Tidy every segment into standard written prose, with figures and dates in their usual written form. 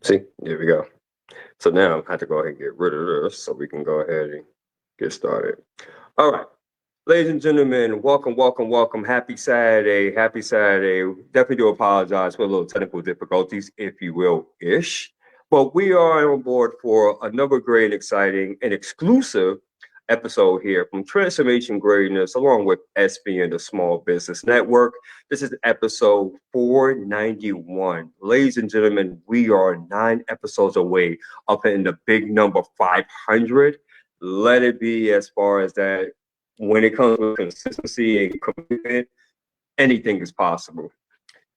See, there we go. So now I have to go ahead and get rid of this so we can go ahead and get started. All right. Ladies and gentlemen, welcome, welcome, welcome. Happy Saturday. Happy Saturday. Definitely do apologize for a little technical difficulties, if you will, ish. But we are on board for another great and exciting and exclusive episode here from Transformation Greatness, along with SBN, the Small Business Network. This is episode 491. Ladies and gentlemen, we are 9 episodes away up in the big number 500. Let it be as far as that. When it comes to consistency and commitment, anything is possible.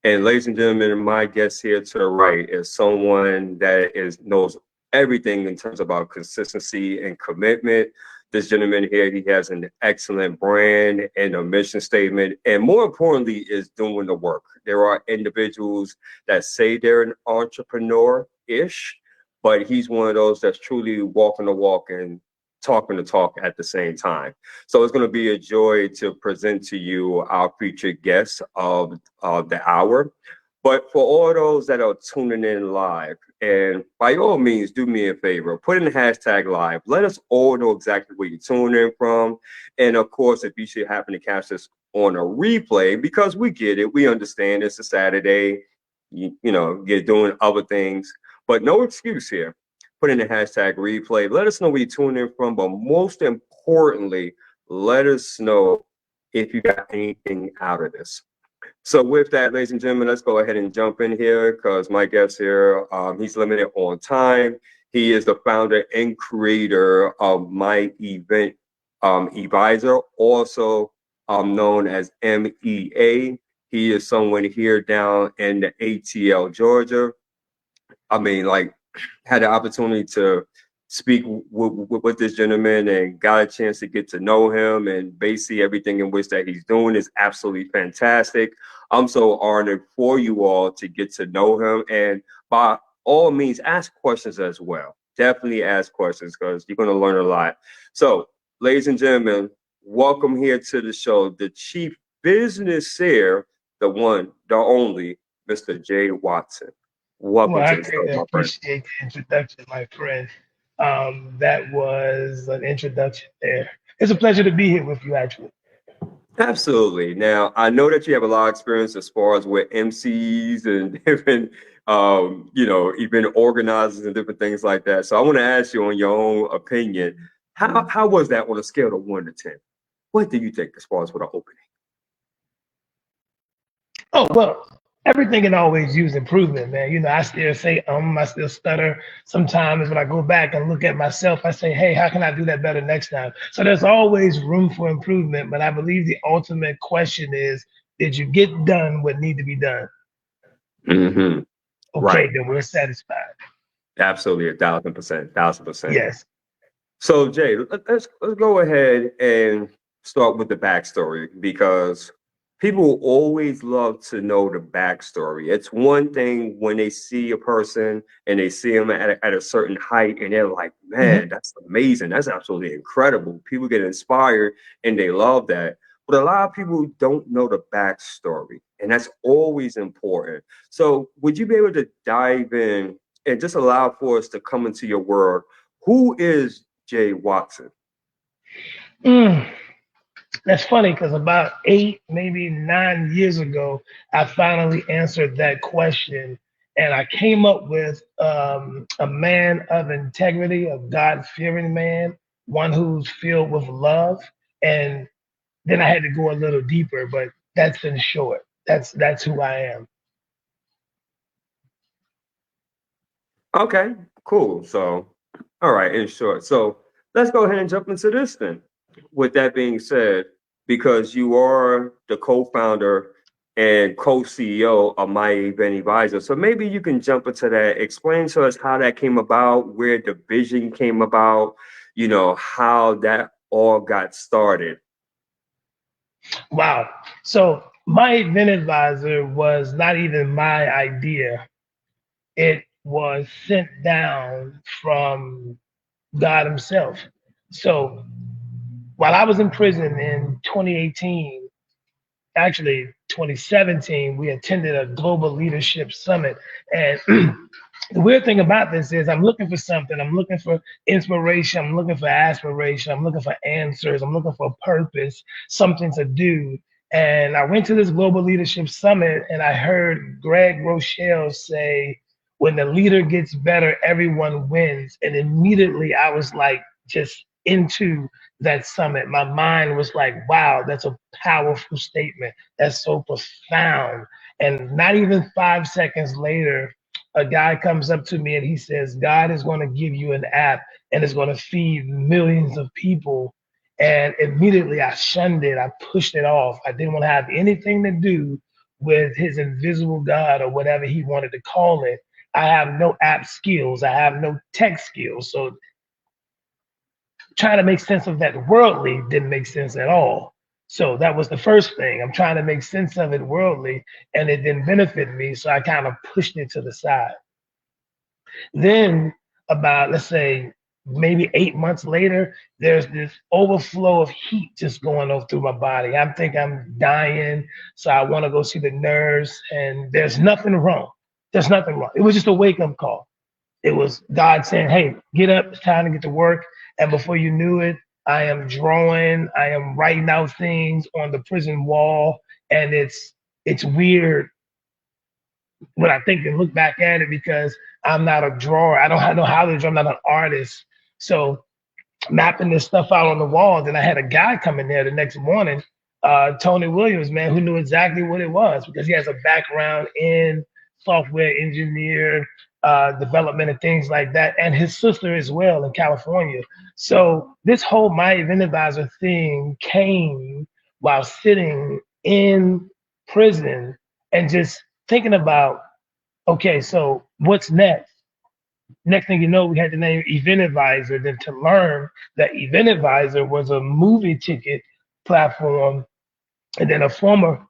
And ladies and gentlemen, my guest here to the right is someone that knows everything in terms about consistency and commitment. This gentleman here, he has an excellent brand and a mission statement, and more importantly, is doing the work. There are individuals that say they're an entrepreneur-ish, but he's one of those that's truly walking the walk and talking the talk at the same time. So it's going to be a joy to present to you our featured guest of the hour. But for all those that are tuning in live, and by all means, do me a favor, put in the hashtag live. Let us all know exactly where you're tuning in from. And of course, if you should happen to catch this on a replay, because we get it, we understand it's a Saturday, you know, you're doing other things, but no excuse here. Put in the hashtag replay. Let us know where you're tuning in from, but most importantly, let us know if you got anything out of this. So with that, ladies and gentlemen, let's go ahead and jump in here because my guest here, he's limited on time. He is the founder and creator of My Event Advisor, also known as MEA. He is someone here down in the ATL, Georgia. I mean, like, had the opportunity to speak with this gentleman and got a chance to get to know him, and basically everything in which that he's doing is absolutely fantastic. I'm so honored for you all to get to know him, and by all means, ask questions as well. Definitely ask questions because you're going to learn a lot. So, ladies and gentlemen, welcome here to the show, the chief businessaire, the one, the only, Mr. Jay Watson. Well, Welcome I to the show, greatly my friend. appreciate the introduction, my friend. That was an introduction there. It's a pleasure to be here with you, actually. Absolutely. Now, I know that you have a lot of experience as far as with MCs and different, even organizers and different things like that. So I want to ask you, on your own opinion, how was that on a scale of 1 to 10? What do you think as far as for the opening? Oh, well, everything can always use improvement, man. I still say, I still stutter. Sometimes when I go back and look at myself, I say, hey, how can I do that better next time? So there's always room for improvement. But I believe the ultimate question is, did you get done what need to be done? Mm-hmm. Okay, Right. then we're satisfied. Absolutely, 1,000%, 1,000%. Yes. So, Jay, let's go ahead and start with the backstory because people always love to know the backstory. It's one thing when they see a person and they see them at a certain height and they're like, Mhm. man, that's amazing. That's absolutely incredible. People get inspired and they love that. But a lot of people don't know the backstory, and that's always important. So, would you be able to dive in and just allow for us to come into your world? Who is Jay Watson? Mm. That's funny because about 8, maybe 9 years ago, I finally answered that question. And I came up with a man of integrity, a God fearing man, one who's filled with love. And then I had to go a little deeper, but that's in short. That's who I am. Okay, cool. So, all right, in short. So, let's go ahead and jump into this then. With that being said, because you are the co founder and co CEO of My Event Advisor, so maybe you can jump into that. Explain to us how that came about, where the vision came about, how that all got started. Wow. So my event advisor was not even my idea. It was sent down from God Himself. So while I was in prison in 2018, actually 2017, we attended a global leadership summit. And the weird thing about this is I'm looking for something. I'm looking for inspiration. I'm looking for aspiration. I'm looking for answers. I'm looking for purpose, something to do. And I went to this global leadership summit and I heard Greg Rochelle say, when the leader gets better, everyone wins. And immediately I was like, just into that summit. My mind was like, wow, that's a powerful statement. That's so profound. And not even 5 seconds later, a guy comes up to me and he says, God is going to give you an app and it's going to feed millions of people. And immediately I shunned it. I pushed it off. I didn't want to have anything to do with his invisible God or whatever he wanted to call it. I have no app skills. I have no tech skills. So trying to make sense of that worldly didn't make sense at all. So that was the first thing. I'm trying to make sense of it worldly and it didn't benefit me. So I kind of pushed it to the side. Then about, let's say, maybe 8 months later, there's this overflow of heat just going over through my body. I think I'm dying. So I want to go see the nurse and there's nothing wrong. There's nothing wrong. It was just a wake up call. It was God saying, hey, get up, it's time to get to work. And before you knew it, I am drawing, I am writing out things on the prison wall. And it's weird when I think and look back at it because I'm not a drawer. I don't know how to draw. I'm not an artist. So mapping this stuff out on the wall. Then I had a guy come in there the next morning, Tony Williams, man, who knew exactly what it was because he has a background in software engineer development and things like that, and his sister as well in California. So this whole My Event Advisor thing came while sitting in prison and just thinking about, okay, so what's next? Next thing you know, we had the name Event Advisor. Then to learn that Event Advisor was a movie ticket platform. And then a former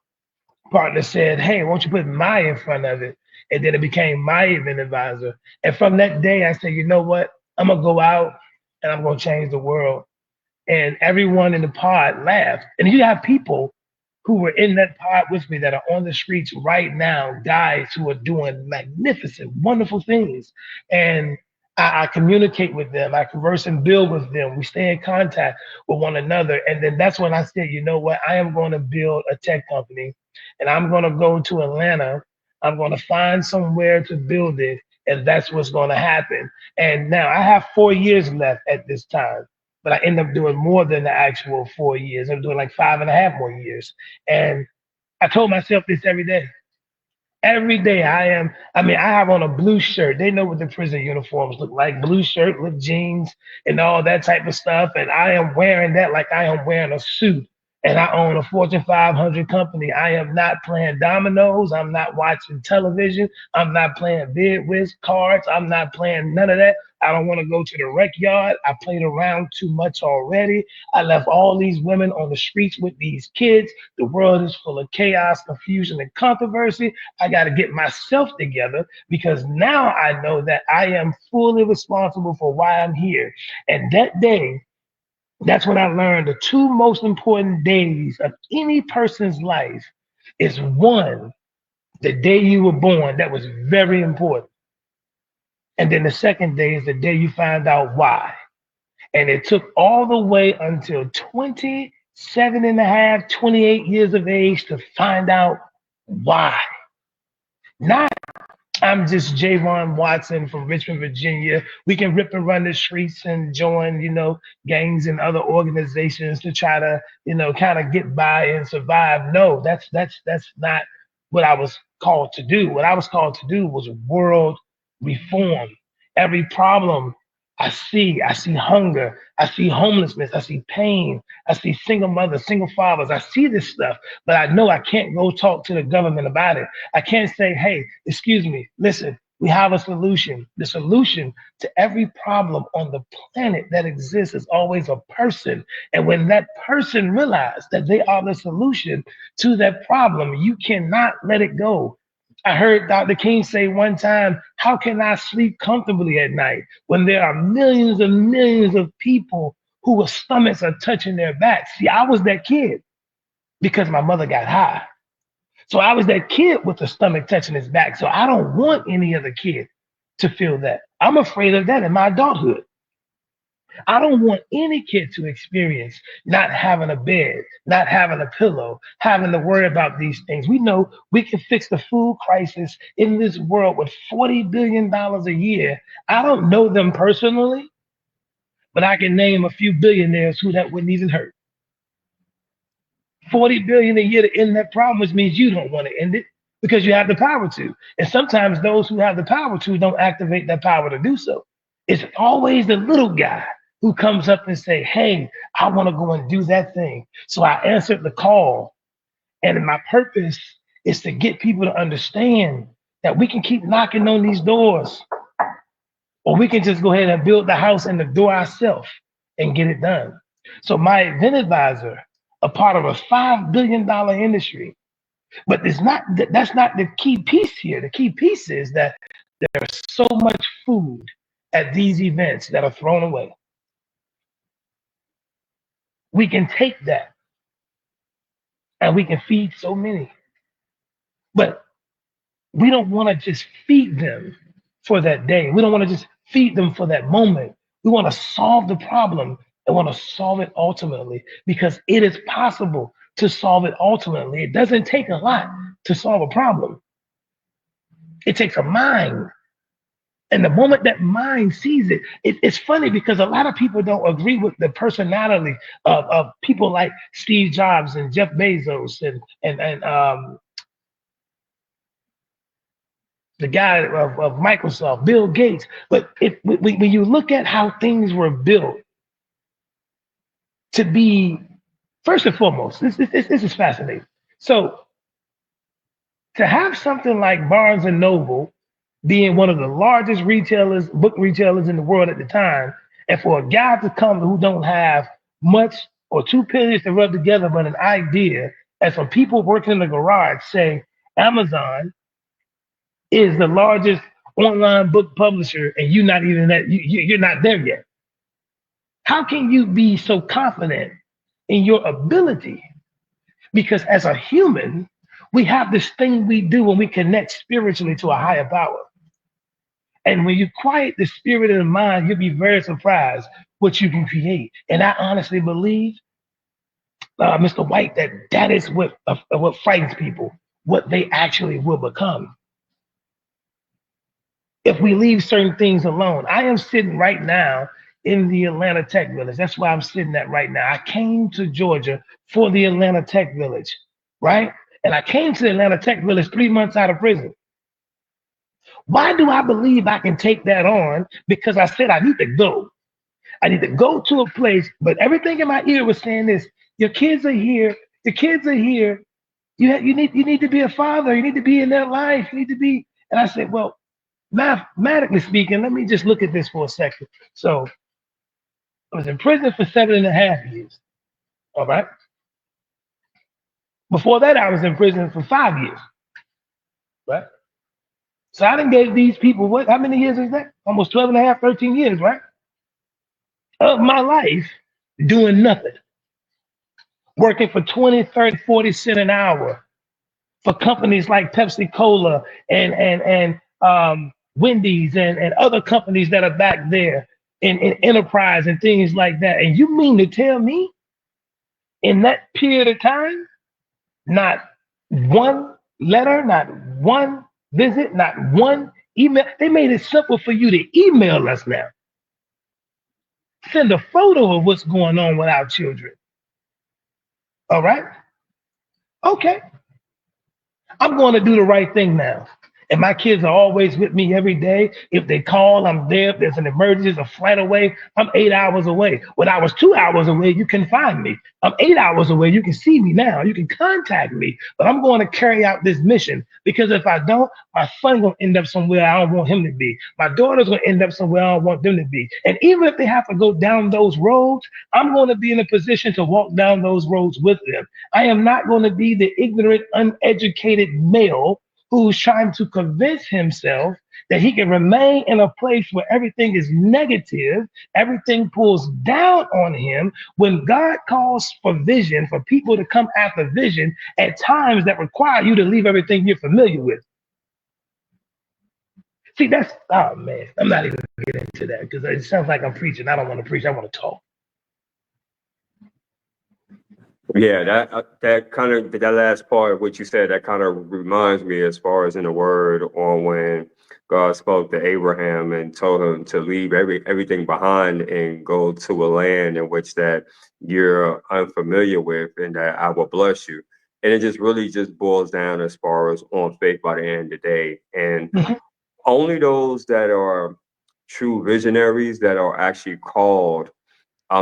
partner said, hey, why don't you put my in front of it? And then it became My Event Advisor. And from that day, I said, you know what? I'm going to go out and I'm going to change the world. And everyone in the pod laughed. And you have people who were in that pod with me that are on the streets right now, guys who are doing magnificent, wonderful things. And I communicate with them, I converse and build with them. We stay in contact with one another. And then that's when I said, you know what? I am going to build a tech company and I'm going to go to Atlanta. I'm going to find somewhere to build it. And that's what's going to happen. And now I have 4 years left at this time, but I end up doing more than the actual 4 years. I'm doing like 5.5 more years. And I told myself this every day. Every day I have on a blue shirt. They know what the prison uniforms look like, blue shirt with jeans and all that type of stuff. And I am wearing that like I am wearing a suit. And I own a Fortune 500 company. I am not playing dominoes. I'm not watching television. I'm not playing bid whist cards. I'm not playing none of that. I don't want to go to the rec yard. I played around too much already. I left all these women on the streets with these kids. The world is full of chaos, confusion, and controversy. I got to get myself together because now I know that I am fully responsible for why I'm here. And that day, that's when I learned the two most important days of any person's life is one, the day you were born. That was very important. And then the second day is the day you find out why. And it took all the way until 27 and a half, 28 years of age to find out why. Not I'm just Javon Watson from Richmond, Virginia. We can rip and run the streets and join, gangs and other organizations to try to, kind of get by and survive. No, that's not what I was called to do. What I was called to do was world reform. Every problem I see hunger, I see homelessness, I see pain, I see single mothers, single fathers. I see this stuff, but I know I can't go talk to the government about it. I can't say, hey, excuse me, listen, we have a solution. The solution to every problem on the planet that exists is always a person. And when that person realizes that they are the solution to that problem, you cannot let it go. I heard Dr. King say one time, how can I sleep comfortably at night when there are millions and millions of people whose stomachs are touching their backs? See, I was that kid because my mother got high. So I was that kid with the stomach touching his back. So I don't want any other kid to feel that. I'm afraid of that in my adulthood. I don't want any kid to experience not having a bed, not having a pillow, having to worry about these things. We know we can fix the food crisis in this world with $40 billion a year. I don't know them personally, but I can name a few billionaires who that wouldn't even hurt. 40 billion a year to end that problem, which means you don't want to end it because you have the power to. And sometimes those who have the power to don't activate that power to do so. It's always the little guy who comes up and say, hey, I want to go and do that thing. So I answered the call. And my purpose is to get people to understand that we can keep knocking on these doors, or we can just go ahead and build the house and the door ourselves and get it done. So my event advisor, a part of a $5 billion industry, but that's not the key piece here. The key piece is that there's so much food at these events that are thrown away. We can take that and we can feed so many, but we don't want to just feed them for that day. We don't want to just feed them for that moment. We want to solve the problem and want to solve it ultimately, because it is possible to solve it ultimately. It doesn't take a lot to solve a problem. It takes a mind. And the moment that mind sees it, it's funny because a lot of people don't agree with the personality of people like Steve Jobs and Jeff Bezos and the guy of Microsoft, Bill Gates. But when you look at how things were built to be, first and foremost, this is fascinating. So to have something like Barnes and Noble being one of the largest retailers, book retailers in the world at the time, and for a guy to come who don't have much or two pennies to rub together but an idea, and some people working in the garage say Amazon is the largest online book publisher, and you're not even that, you're not there yet. How can you be so confident in your ability? Because as a human, we have this thing we do when we connect spiritually to a higher power. And when you quiet the spirit and the mind, you'll be very surprised what you can create. And I honestly believe, Mr. White, that is what frightens people, what they actually will become if we leave certain things alone. I am sitting right now in the Atlanta Tech Village. That's where I'm sitting at right now. I came to Georgia for the Atlanta Tech Village, right? And I came to the Atlanta Tech Village 3 months out of prison. Why do I believe I can take that on? Because I said I need to go. I need to go to a place, but everything in my ear was saying this: your kids are here. Your kids are here. You need to be a father. You need to be in their life. You need to be. And I said, well, mathematically speaking, let me just look at this for a second. So I was in prison for 7.5 years. All right. Before that, I was in prison for 5 years. Right. So I done gave these people what? How many years is that? Almost 12 and a half, 13 years, right? Of my life doing nothing. Working for 20, 30, 40 cents an hour for companies like Pepsi Cola and Wendy's and other companies that are back there in enterprise and things like that. And you mean to tell me in that period of time, not one letter, not one visit, not one email? They made it simple for you to email us now. Send a photo of what's going on with our children. All right? Okay. I'm going to do the right thing now. And my kids are always with me every day. If they call, I'm there. If there's an emergency, a flight away, I'm 8 hours away. When I was 2 hours away, you can find me. I'm 8 hours away. You can see me now. You can contact me. But I'm going to carry out this mission, because if I don't, my son's going to end up somewhere I don't want him to be. My daughter's going to end up somewhere I don't want them to be. And even if they have to go down those roads, I'm going to be in a position to walk down those roads with them. I am not going to be the ignorant, uneducated male who's trying to convince himself that he can remain in a place where everything is negative, everything pulls down on him, when God calls for vision, for people to come after vision at times that require you to leave everything you're familiar with. See, that's, oh man, I'm not even gonna get into that because it sounds like I'm preaching. I don't want to preach, I want to talk. Yeah, that kind of that last part of what you said, that kind of reminds me as far as in the word on when God spoke to Abraham and told him to leave everything behind and go to a land in which that you're unfamiliar with and that I will bless you. And it just really just boils down as far as on faith by the end of the day. And Mhm. only those that are true visionaries that are actually called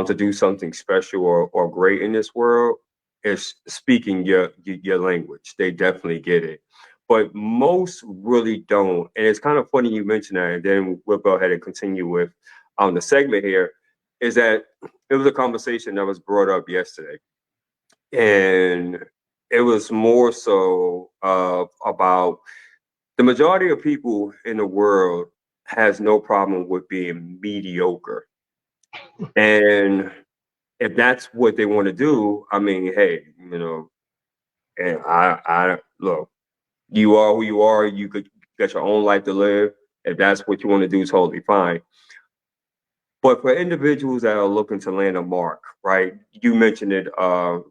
to do something special or great in this world is speaking your language. They definitely get it. But most really don't. And it's kind of funny you mentioned that, and then we'll go ahead and continue with the segment here, is that it was a conversation that was brought up yesterday. And it was more so about the majority of people in the world has no problem with being mediocre. And if that's what they want to do, I mean, hey, and I look, you are who you are. You could get your own life to live. If that's what you want to do, totally fine. But for individuals that are looking to land a mark, right? You mentioned it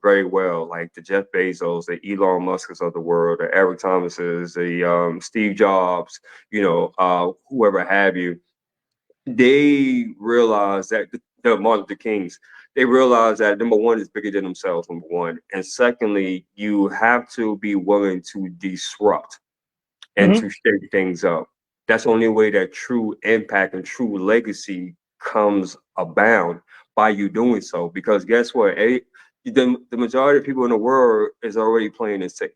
very well, like the Jeff Bezos, the Elon Musk's of the world, the Eric Thomases, the Steve Jobs, whoever have you. They realize that the Martin Luther Kings, they realize that number one is bigger than themselves, number one. And secondly, you have to be willing to disrupt and Mhm. to shake things up. That's the only way that true impact and true legacy comes abound by you doing so. Because guess what? The majority of people in the world is already playing it safe,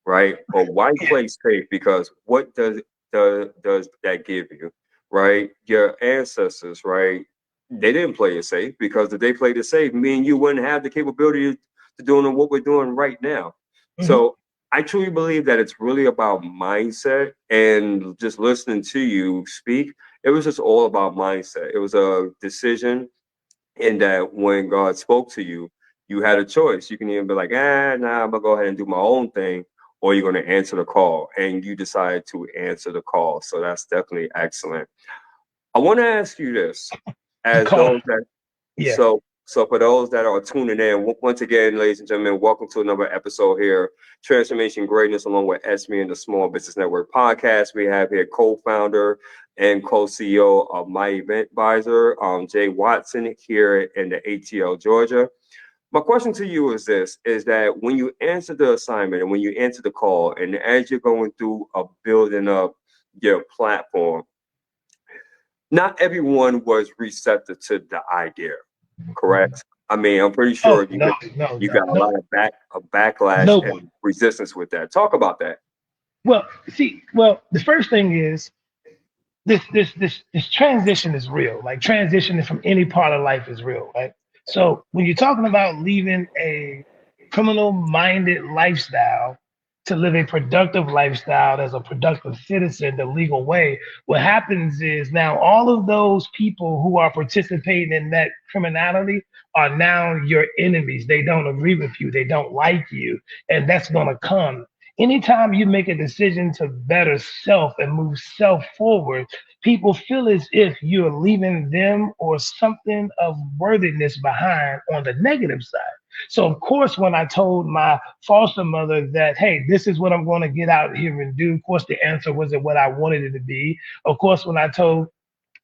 right? But why play safe? Because what does that give you, right? Your ancestors, right? They didn't play it safe because if they played it safe, me and you wouldn't have the capability to doing what we're doing right now. Mhm. So I truly believe that it's really about mindset and just listening to you speak. It was just all about mindset. It was a decision in that when God spoke to you, you had a choice. You can even be like, nah, I'm gonna go ahead and do my own thing, or you're gonna answer the call, and you decided to answer the call. So that's definitely excellent. I want to ask you this, as Call. those that Yeah. so for those that are tuning in, once again, ladies and gentlemen, welcome to another episode here, Transformation Greatness, along with SBN, the Small Business Network podcast. We have here co-founder and co-CEO of My Event Advisor, Jay Watson, here in the ATL, Georgia. My question to you is this, is that when you answer the assignment and when you answer the call, and as you're going through building up your platform, not everyone was receptive to the idea, correct? I mean, I'm pretty Oh sure no, no, you got a no, lot of backlash no one. and resistance with that. Talk about that. Well, see, well, the first thing is this transition is real. Like transition from any part of life is real, right? So when you're talking about leaving a criminal minded lifestyle to live a productive lifestyle as a productive citizen the legal way, what happens is now all of those people who are participating in that criminality are now your enemies. They don't agree with you, they don't like you, and that's going to come anytime you make a decision to better self and move self forward. People feel as if you're leaving them or something of worthiness behind on the negative side. So, of course, when I told my foster mother that, hey, this is what I'm going to get out here and do, of course, the answer wasn't what I wanted it to be. Of course, when I told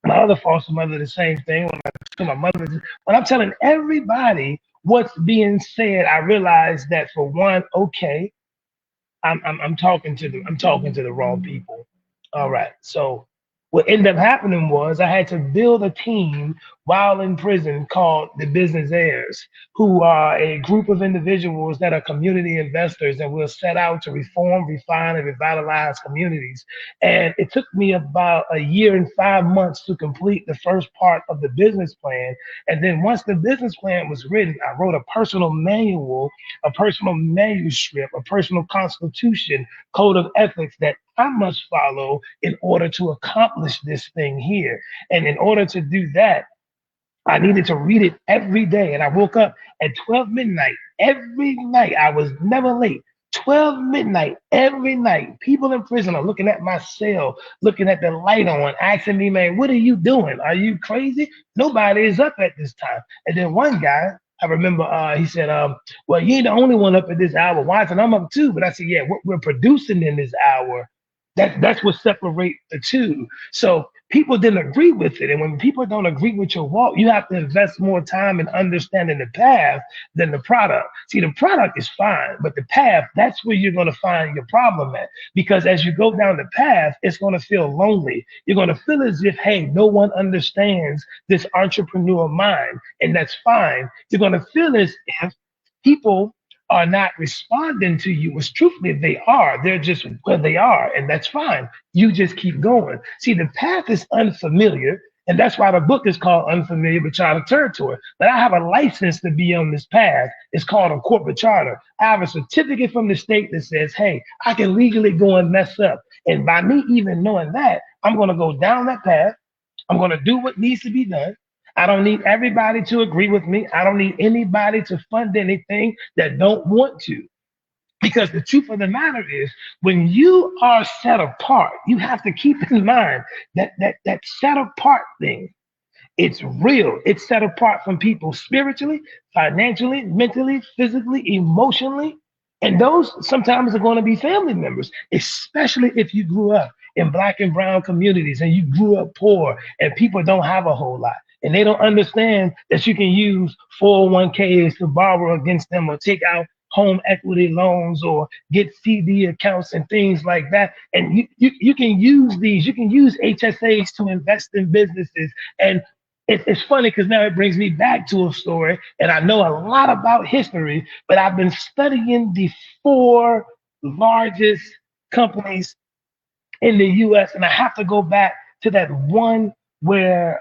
my other foster mother the same thing, when I told my mother, when I'm telling everybody what's being said, I realized that for one, okay, I'm talking to the wrong people. All right, so What ended up happening was I had to build a team while in prison called the Business Heirs, who are a group of individuals that are community investors and will set out to reform, refine, and revitalize communities. And it took me about a year and 5 months to complete the first part of the business plan. And then once the business plan was written, I wrote a personal manual, a personal manuscript, a personal constitution, code of ethics that I must follow in order to accomplish this thing here. And in order to do that, I needed to read it every day. And I woke up at 12 midnight every night. I was never late. 12 midnight every night. People in prison are looking at my cell, looking at the light on, asking me, man, what are you doing? Are you crazy? Nobody is up at this time. And then one guy, I remember he said, well, you ain't the only one up at this hour. Watson, I'm up too. But I said, yeah, what we're producing in this hour, that's what separates the two. So people didn't agree with it. And when people don't agree with your walk, you have to invest more time in understanding the path than the product. See, the product is fine, but the path, that's where you're going to find your problem at. Because as you go down the path, it's going to feel lonely. You're going to feel as if, hey, no one understands this entrepreneur mind, and that's fine. You're going to feel as if people are not responding to you as truthfully they are. They're just where they are, and that's fine. You just keep going. See, the path is unfamiliar, and that's why the book is called Unfamiliar but Chartered Territory. But I have a license to be on this path. It's called a corporate charter. I have a certificate from the state that says, hey, I can legally go and mess up. And by me even knowing that, I'm going to go down that path. I'm going to do what needs to be done. I don't need everybody to agree with me. I don't need anybody to fund anything that don't want to. Because the truth of the matter is, when you are set apart, you have to keep in mind that set apart thing. It's real. It's set apart from people spiritually, financially, mentally, physically, emotionally. And those sometimes are going to be family members, especially if you grew up in black and brown communities and you grew up poor and people don't have a whole lot. And they don't understand that you can use 401ks to borrow against them or take out home equity loans or get CD accounts and things like that. And you can use these, you can use HSAs to invest in businesses. And it's funny because now it brings me back to a story, and I know a lot about history, but I've been studying the four largest companies in the US, and I have to go back to that one where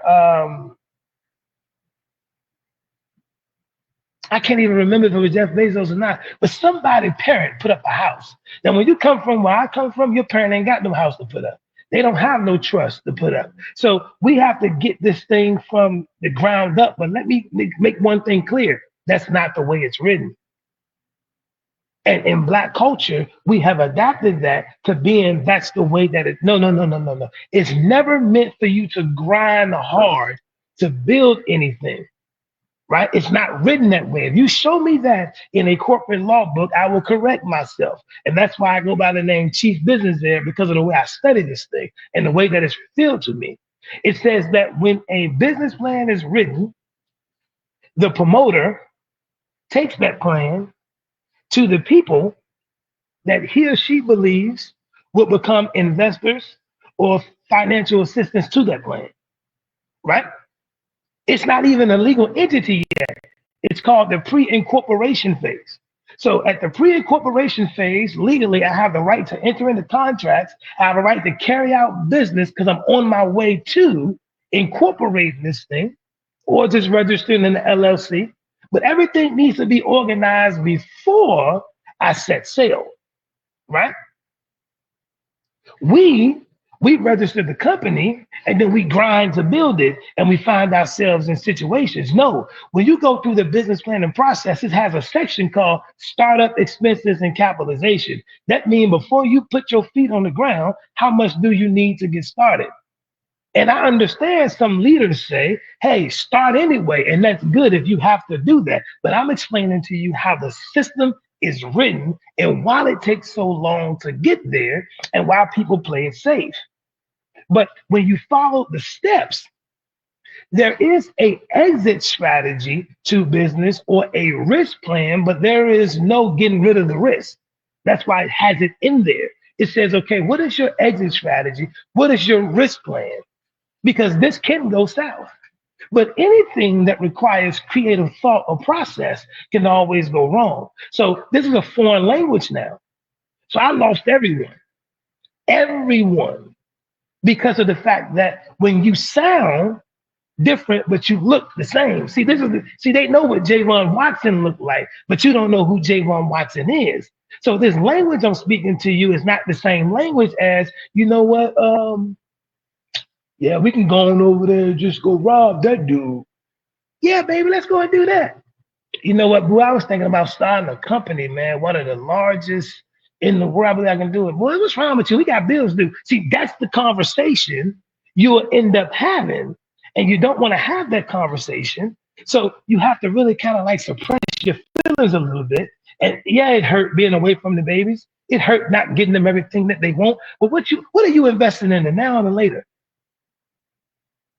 I can't even remember if it was Jeff Bezos or not, but somebody parent put up a house. Now, when you come from where I come from, your parent ain't got no house to put up. They don't have no trust to put up. So we have to get this thing from the ground up. But let me make one thing clear. That's not the way it's written. And in black culture, we have adapted that to being that's the way that it. No, no, no, no, no, no. It's never meant for you to grind hard to build anything, right? It's not written that way. If you show me that in a corporate law book, I will correct myself. And that's why I go by the name Chief Business there, because of the way I study this thing and the way that it's revealed to me. It says that when a business plan is written, the promoter takes that plan to the people that he or she believes will become investors or financial assistants to that plan, right? It's not even a legal entity yet. It's called the pre-incorporation phase. So at the pre-incorporation phase, legally, I have the right to enter into contracts. I have a right to carry out business because I'm on my way to incorporating this thing or just registering in the LLC. But everything needs to be organized before I set sail, right? We we register the company and then we grind to build it and we find ourselves in situations. No, when you go through the business planning process, it has a section called startup expenses and capitalization. That means before you put your feet on the ground, how much do you need to get started? And I understand some leaders say, hey, start anyway. And that's good if you have to do that. But I'm explaining to you how the system is written and why it takes so long to get there and why people play it safe. But when you follow the steps, there is a exit strategy to business or a risk plan, but there is no getting rid of the risk. That's why it has it in there. It says, okay, what is your exit strategy? What is your risk plan? Because this can go south. But anything that requires creative thought or process can always go wrong. So this is a foreign language now. So I lost everyone, because of the fact that when you sound different, but you look the same. See, they know what Javon Watson looked like, but you don't know who Javon Watson is. So this language I'm speaking to you is not the same language as, you know what, yeah, we can go on over there and just go rob that dude. Yeah, baby, let's go and do that. You know what, boy, I was thinking about starting a company, man, one of the largest in the world. I believe I can do it. Boy, what's wrong with you? We got bills due. See, that's the conversation you'll end up having, and you don't want to have that conversation. So you have to really kind of like suppress your feelings a little bit. And yeah, it hurt being away from the babies. It hurt not getting them everything that they want. But what are you investing in the now and the later?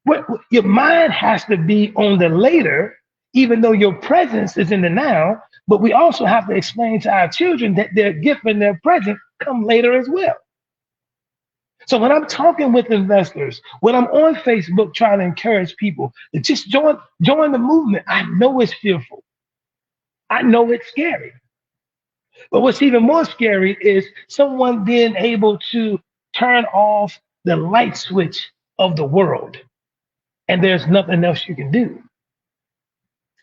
What your mind has to be on the later, even though your presence is in the now. But we also have to explain to our children that their gift and their present come later as well. So when I'm talking with investors, when I'm on Facebook trying to encourage people to just join the movement, I know it's fearful. I know it's scary. But what's even more scary is someone being able to turn off the light switch of the world, and there's nothing else you can do,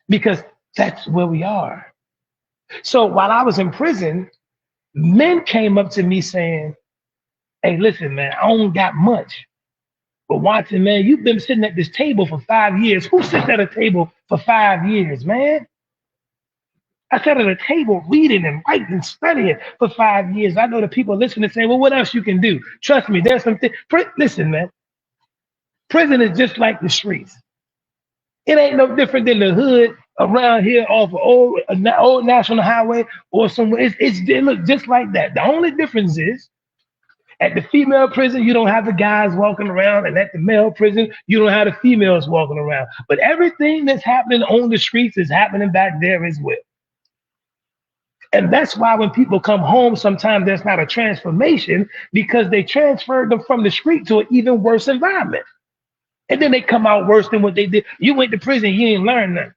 because that's where we are. So while I was in prison, men came up to me saying, hey, listen, man, I don't got much. But Watson, man, you've been sitting at this table for 5 years. Who sits at a table for 5 years, man? I sat at a table reading and writing and studying for 5 years. I know the people listening say, well, what else you can do? Trust me, there's something. Listen, man, prison is just like the streets. It ain't no different than the hood around here off of old National Highway or somewhere. It looks just like that. The only difference is at the female prison, you don't have the guys walking around, and at the male prison, you don't have the females walking around. But everything that's happening on the streets is happening back there as well. And that's why when people come home, sometimes there's not a transformation, because they transferred them from the street to an even worse environment. And then they come out worse than what they did. You went to prison, you didn't learn nothing.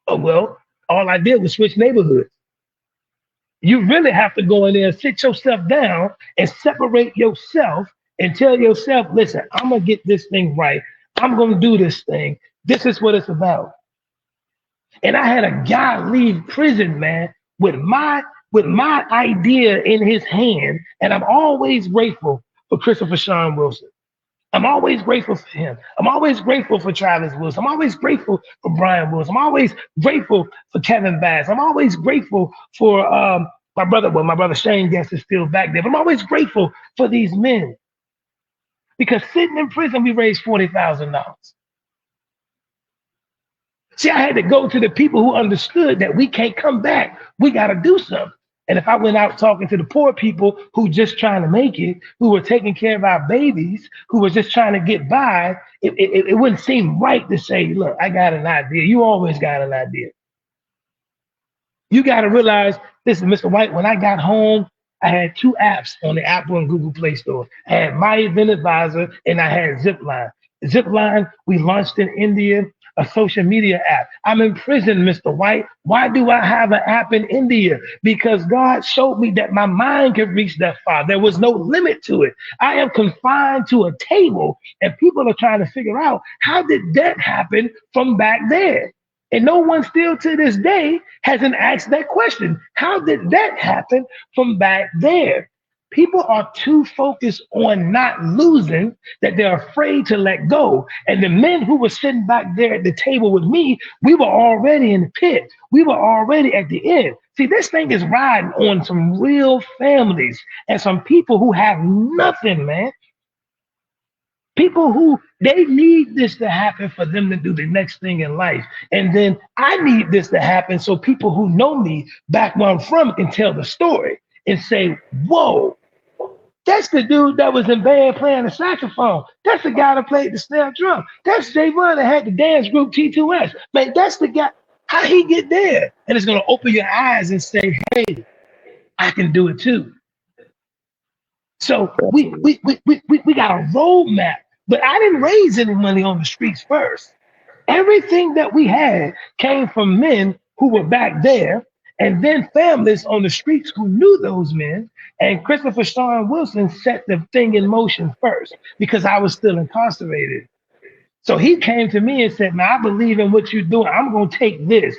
Oh, well, all I did was switch neighborhoods. You really have to go in there and sit yourself down and separate yourself and tell yourself, listen, I'm going to get this thing right. I'm going to do this thing. This is what it's about. And I had a guy leave prison, man, with my idea in his hand. And I'm always grateful for Christopher Sean Wilson. I'm always grateful for him. I'm always grateful for Travis Wilson. I'm always grateful for Brian Wilson. I'm always grateful for Kevin Bass. I'm always grateful for my brother. Well, my brother Shane Guest is still back there. But I'm always grateful for these men, because sitting in prison, we raised $40,000. See, I had to go to the people who understood that we can't come back. We got to do something. And if I went out talking to the poor people who just trying to make it, who were taking care of our babies, who were just trying to get by, it wouldn't seem right to say, look, I got an idea. You always got an idea. You got to realize, listen, Mr. White, when I got home, I had 2 apps on the Apple and Google Play Store. I had My Event Advisor and I had Zipline. Zipline, we launched in India, a social media app. I'm in prison, Mr. White. Why do I have an app in India? Because God showed me that my mind could reach that far. There was no limit to it. I am confined to a table, and people are trying to figure out, how did that happen from back there? And no one still to this day hasn't asked that question. How did that happen from back there? People are too focused on not losing that they're afraid to let go. And the men who were sitting back there at the table with me, we were already in the pit. We were already at the end. See, this thing is riding on some real families and some people who have nothing, man. People who, they need this to happen for them to do the next thing in life. And then I need this to happen so people who know me back where I'm from can tell the story and say, whoa, that's the dude that was in band playing the saxophone. That's the guy that played the snare drum. That's Javon that had the dance group T2S. Man, that's the guy. How he get there? And it's going to open your eyes and say, hey, I can do it too. So we Absolutely. we we we, we we got a roadmap. But I didn't raise any money on the streets first. Everything that we had came from men who were back there, and then families on the streets who knew those men. And Christopher Sean Wilson set the thing in motion first because I was still incarcerated. So he came to me and said, "Man, I believe in what you're doing. I'm going to take this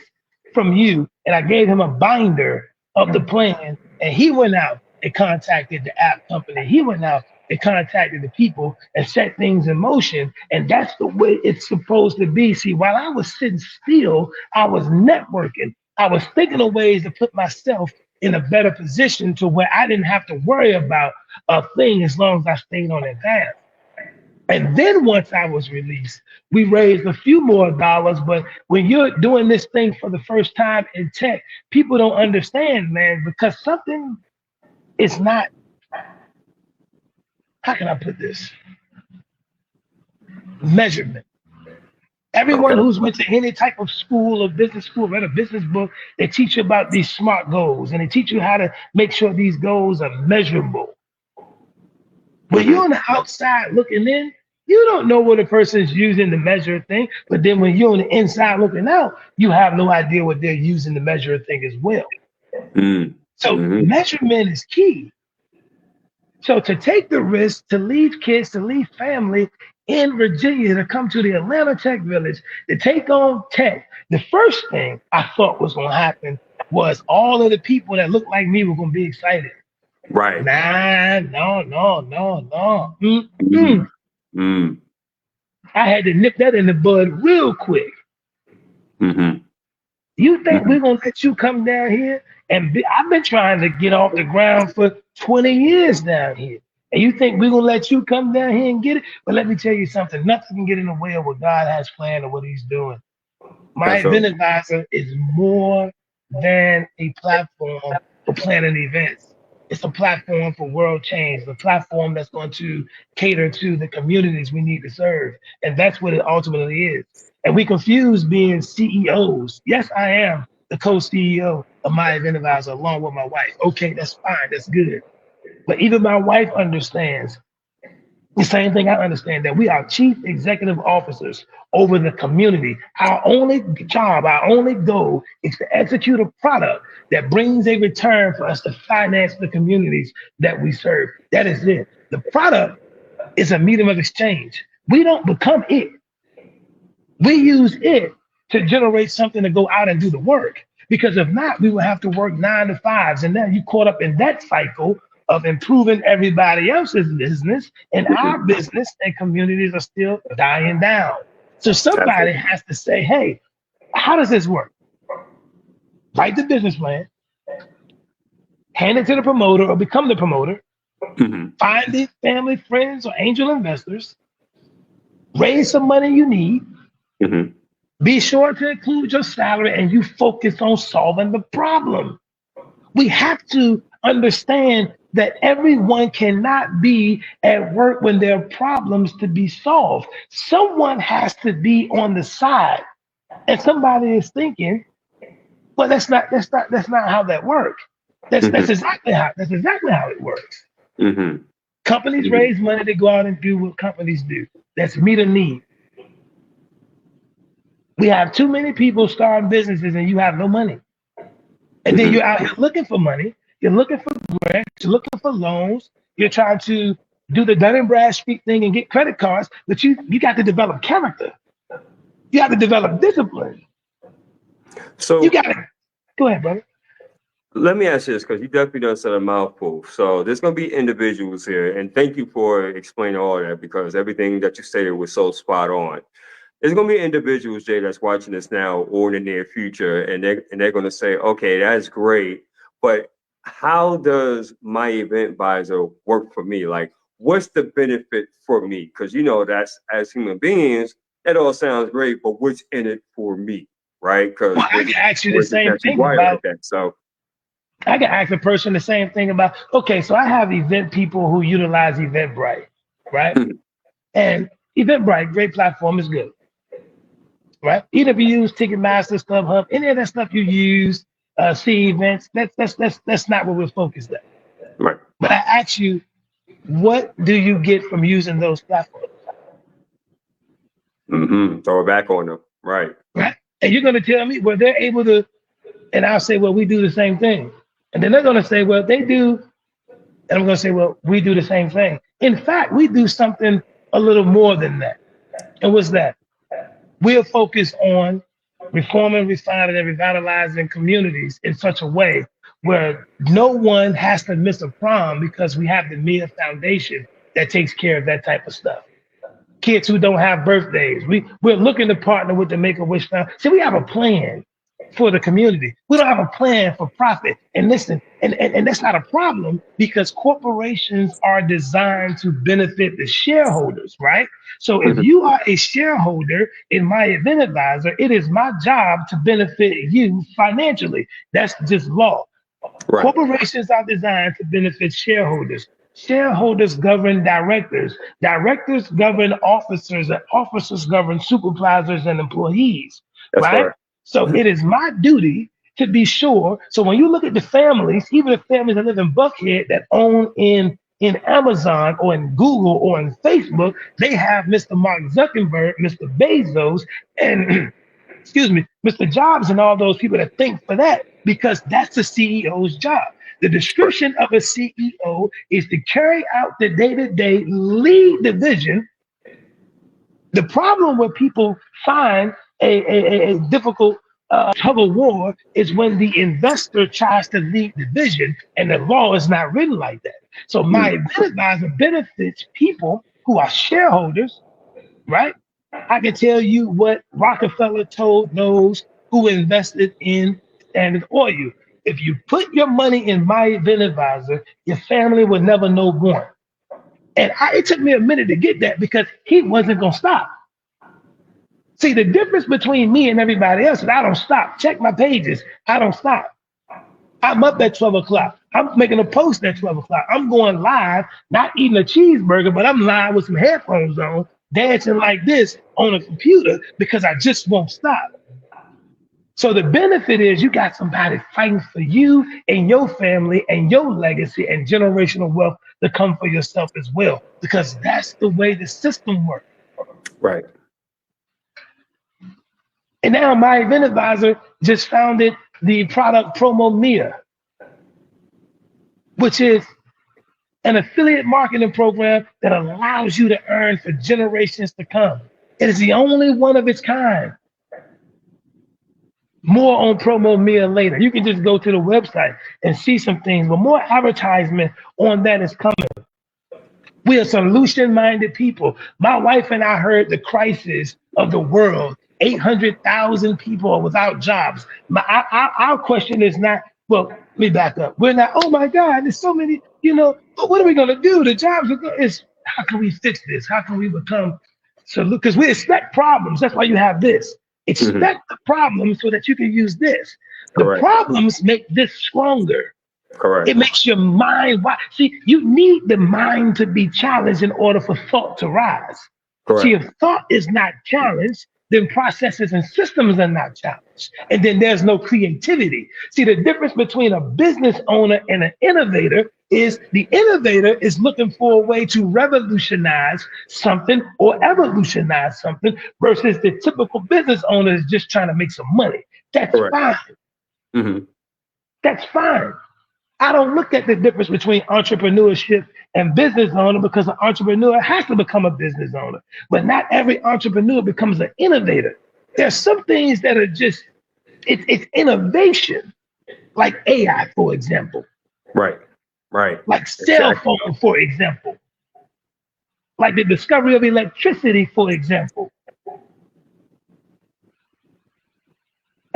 from you." And I gave him a binder of the plan. And he went out and contacted the app company. He went out and contacted the people and set things in motion. And that's the way it's supposed to be. See, while I was sitting still, I was networking. I was thinking of ways to put myself in a better position to where I didn't have to worry about a thing as long as I stayed on advance. And then once I was released, we raised a few more dollars. But when you're doing this thing for the first time in tech, people don't understand, man, because something is not, how can I put this? Measurement. Everyone Okay. who's went to any type of school or business school, read a business book, they teach you about these SMART goals and they teach you how to make sure these goals are measurable. When you're Hmm. on the outside looking in, you don't know what a person's using to measure a thing. But then when you're on the inside looking out, you have no idea what they're using to measure a thing as well. So Mm-hmm. measurement is key. So to take the risk to leave kids, to leave family in Virginia, to come to the Atlanta Tech Village, to take on tech, the first thing I thought was going to happen was all of the people that looked like me were going to be excited. Right. Nah, no, no, no, no. Mm-hmm. Mm-mm. Mm-hmm. I had to nip that in the bud real quick. Mm-hmm. You think Mm-hmm. we're gonna let you come down here I've been trying to get off the ground for 20 years down here. And you think we're gonna let you come down here and get it? But let me tell you something, nothing can get in the way of what God has planned or what he's doing. My That's all. event advisor is more than a platform for planning events. It's a platform for world change, a platform that's going to cater to the communities we need to serve. And that's what it ultimately is. And we confuse being CEOs. Yes, I am the co-CEO of my event advisor along with my wife. Okay, that's fine, that's good. But even my wife understands the same thing I understand that we are chief executive officers over the community. Our only job, our only goal is to execute a product that brings a return for us to finance the communities that we serve. That is it. The product is a medium of exchange. We don't become it. We use it to generate something to go out and do the work. Because if not, we will have to work 9 to 5s. And now you caught up in that cycle of improving everybody else's business, and our Mhm. business and communities are still dying down. So somebody Absolutely. has to say, hey, how does this work? Write the business plan, hand it to the promoter or become the promoter, Mm-hmm. find the family, friends, or angel investors, raise some money you need, Mm-hmm. be sure to include your salary, and you focus on solving the problem. We have to understand that everyone cannot be at work when there are problems to be solved. Someone has to be on the side, and somebody is thinking, "Well, that's not how that works." That's Mm-hmm. exactly how it works. Mm-hmm. Companies Mm-hmm. raise money to go out and do what companies do. That's meet a need. We have too many people starting businesses, and you have no money. And then Mm-hmm. you're out here looking for money. You're looking for grants. You're looking for loans. You're trying to do the Dun and Bradstreet thing and get credit cards, but you got to develop character. You have to develop discipline. You So got to go ahead, brother. let me ask you this, because you definitely done said a mouthful. So there's going to be individuals here, and thank you for explaining all that because everything that you stated was so spot on. There's going to be individuals, Jay, that's watching this now or in the near future, and they're going to say, "Okay, that's great, but how does my event advisor work for me? Like, what's the benefit for me? Because that's as human beings, that all sounds great, but what's in it for me, right? Well, Because I was can it ask you the was it same that you thing wired like about. that? So, I can ask a person the same thing about. Okay, so I have event people who utilize Eventbrite, right? And Eventbrite, great platform, is good, right? Even if you use Ticketmaster, StubHub, any of that stuff you use, see events. That's not what we're focused on. right. But I ask you, What do you get from using those platforms? Throw it back on them. Right. Right? And you're going to tell me, well, they're able to, and I'll say, well, we do the same thing. And then they're going to say, well, they do. And I'm going to say, well, we do the same thing. In fact, we do something a little more than that. And what's that? We're focused on reforming, refining, and revitalizing communities in such a way where no one has to miss a prom because we have the MEA Foundation that takes care of that type of stuff. Kids who don't have birthdays, we're looking to partner with the Make-A-Wish Foundation. See, we have a plan for the community. We don't have a plan for profit. And listen, and that's not a problem because corporations are designed to benefit the shareholders, right? So if Mhm. you are a shareholder in my event advisor, it is my job to benefit you financially. That's just law. Right. Corporations are designed to benefit shareholders. Shareholders govern directors. Directors govern officers, and officers govern supervisors and employees, That's right? correct. So it is my duty to be sure. So when you look at the families, even the families that live in Buckhead that own in Amazon or in Google or in Facebook, they have Mr. Mark Zuckerberg, Mr. Bezos, and excuse me, Mr. Jobs and all those people that think for that because that's the CEO's job. The Right. description of a CEO is to carry out the day-to-day, lead the vision. The problem where people find a difficult tug of war is when the investor tries to lead the vision and the law is not written like that. So my Mm. event advisor benefits people who are shareholders, right? I can tell you what Rockefeller told those who invested in Standard Oil. If you put your money in my event advisor, your family will never know one. And it took me a minute to get that because he wasn't going to stop. See, the difference between me and everybody else is I don't stop. Check my pages. I don't stop. I'm up at 12 o'clock. I'm making a post at 12 o'clock. I'm going live, not eating a cheeseburger, but I'm live with some headphones on, dancing like this on a computer because I just won't stop. So the benefit is you got somebody fighting for you and your family and your legacy and generational wealth to come for yourself as well, because that's the way the system works. Right. And now my event advisor just founded the product Promo Mia, which is an affiliate marketing program that allows you to earn for generations to come. It is the only one of its kind. More on Promo Mia later. You can just go to the website and see some things, but more advertisement on that is coming. We are solution-minded people. My wife and I heard the crisis of the world. 800,000 people are without jobs. Our question is not, well, let me back up. We're not, oh my God, there's so many, but what are we going to do? The jobs are going, it's how can we fix this? How can we become, so because we expect problems. That's why you have this. Hmm. Expect the problems so that you can use this. The Correct. problems make this stronger. Correct. It makes your mind wide. See, you need the mind to be challenged in order for thought to rise. See, Correct. if thought is not challenged, then processes and systems are not challenged. And then there's no creativity. See, the difference between a business owner and an innovator is the innovator is looking for a way to revolutionize something or evolutionize something versus the typical business owner is just trying to make some money. That's Correct. fine. Hmm. That's fine. I don't look at the difference between entrepreneurship and business owner because an entrepreneur has to become a business owner. But not every entrepreneur becomes an innovator. There's some things that are just, it's innovation, like AI, for example, Right. Right. like cell Exactly. phone, for example, like the discovery of electricity, for example.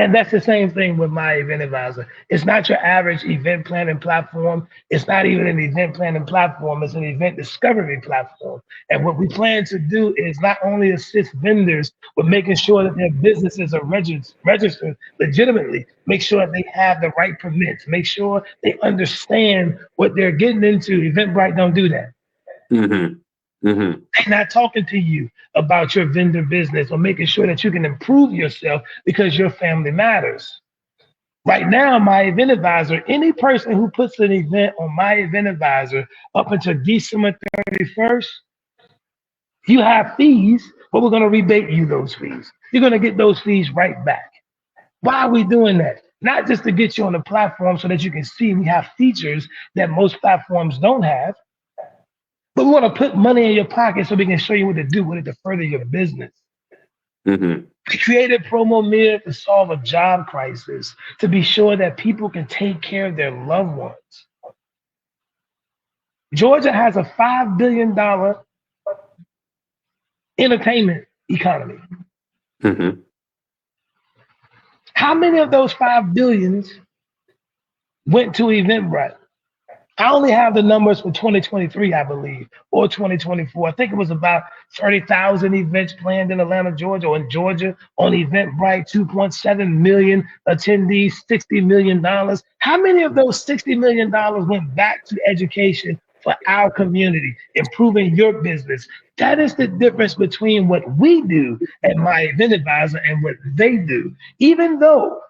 And that's the same thing with my event advisor. It's not your average event planning platform. It's not even an event planning platform. It's an event discovery platform. And what we plan to do is not only assist vendors with making sure that their businesses are registered legitimately, make sure they have the right permits, make sure they understand what they're getting into. Eventbrite don't do that. Hmm. Hmm. They're not talking to you about your vendor business or making sure that you can improve yourself because your family matters. Right now, my event advisor, any person who puts an event on my event advisor up until December 31st, you have fees, but we're going to rebate you those fees. You're going to get those fees right back. Why are we doing that? Not just to get you on the platform so that you can see we have features that most platforms don't have, but we want to put money in your pocket so we can show you what to do with it to further your business. Mm-hmm. We created Promo Mid to solve a job crisis, to be sure that people can take care of their loved ones. Georgia has a $5 billion entertainment economy. Mm-hmm. How many of those 5 billions went to Eventbrite? I only have the numbers for 2023, I believe, or 2024. I think it was about 30,000 events planned in Atlanta, Georgia, or in Georgia on Eventbrite, 2.7 million attendees, $60 million. How many of those $60 million went back to education for our community, improving your business? That is the difference between what we do at My Event Advisor and what they do. Even though